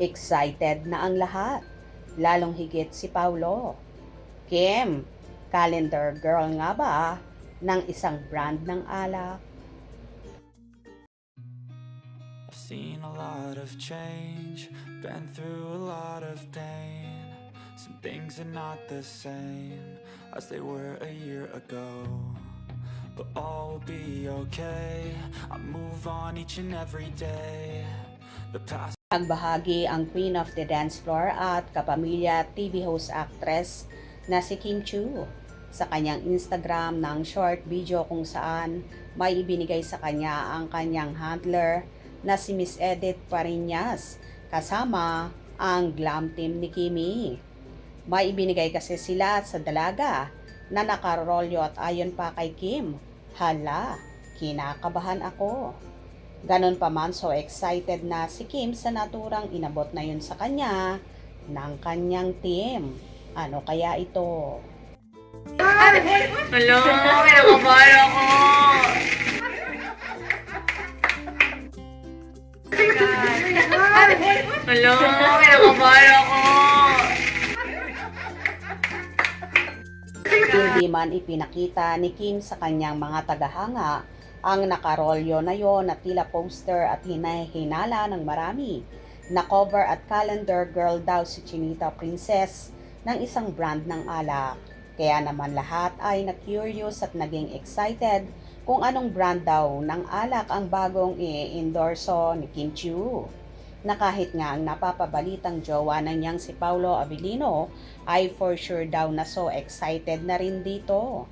Excited na ang lahat, lalong higit si Paulo. Kim, calendar girl nga ba ng isang brand ng alak? I've seen a lot of change, been through a lot of pain. Some things are not the same as they were a year ago, but all will be okay. I move on each and every day. The past. Nagbahagi ang Queen of the Dance Floor at kapamilya TV host actress na si Kim Chiu sa kanyang Instagram ng short video kung saan may ibinigay sa kanya ang kanyang handler na si Miss Edith Pariñas kasama ang glam team ni Kimi. May ibinigay kasi sila sa dalaga na nakarolyo at ayon pa kay Kim, hala, kinakabahan ako. Ganon pa man, so excited na si Kim sa naturang inabot na yun sa kanya ng kanyang team. Ano kaya ito? Hello, kinakabahan ako. Hello, kinakabahan ako. Hindi man ipinakita ni Kim sa kanyang mga tagahanga ang nakarolyo na yon na tila poster at hinahinala ng marami na cover at calendar girl daw si Chinita Princess ng isang brand ng alak. Kaya naman lahat ay na-curious at naging excited kung anong brand daw ng alak ang bagong i-endorso ni Kim Chiu. Na kahit nga ang napapabalitang jowa na niyang si Paulo Abilino ay for sure daw na so excited na rin dito.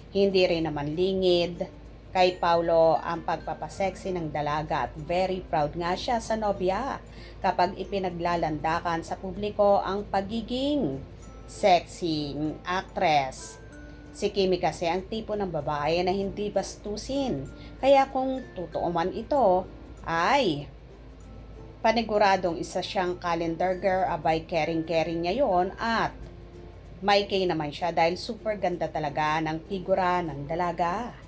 Hindi rin naman lingid kay Paulo ang pagpapasexy ng dalaga at very proud nga siya sa nobya kapag ipinaglalandakan sa publiko ang pagiging sexy actress. Si Kimi kasi ang tipo ng babae na hindi bastusin, kaya kung totoo man ito ay paniguradong isa siyang calendar girl, abay caring-caring niya yon at may kay naman siya dahil super ganda talaga ng figura ng dalaga.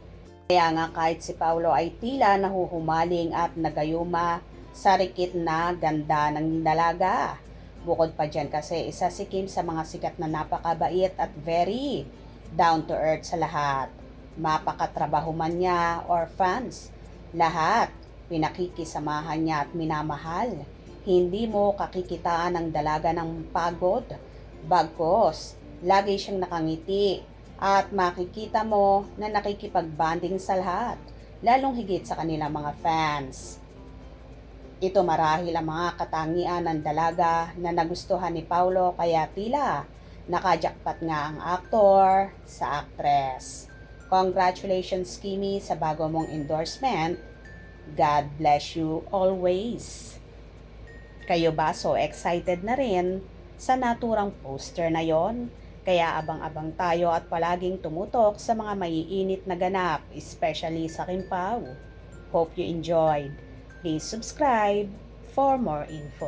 Kaya nga kahit si Paulo ay tila nahuhumaling at nagayuma sa rikit na ganda ng dalaga. Bukod pa dyan kasi isa si Kim sa mga sikat na napakabait at very down to earth sa lahat. Mapakatrabaho man niya or fans, lahat pinakikisamahan niya at minamahal. Hindi mo kakikitaan ng dalaga ng pagod. Bagkos, lagi siyang nakangiti at makikita mo na nakikipagbanding sa lahat, lalong higit sa kanilang mga fans. Ito marahil ang mga katangian ng dalaga na nagustuhan ni Paulo kaya tila nakajakpat nga ang aktor sa actress. Congratulations Kimi sa bago mong endorsement. God bless you always. Kayo ba so excited na rin sa naturang poster na yon? Kaya abang-abang tayo at palaging tumutok sa mga maiinit na ganap, especially sa Kimpaw. Hope you enjoyed. Please subscribe for more info.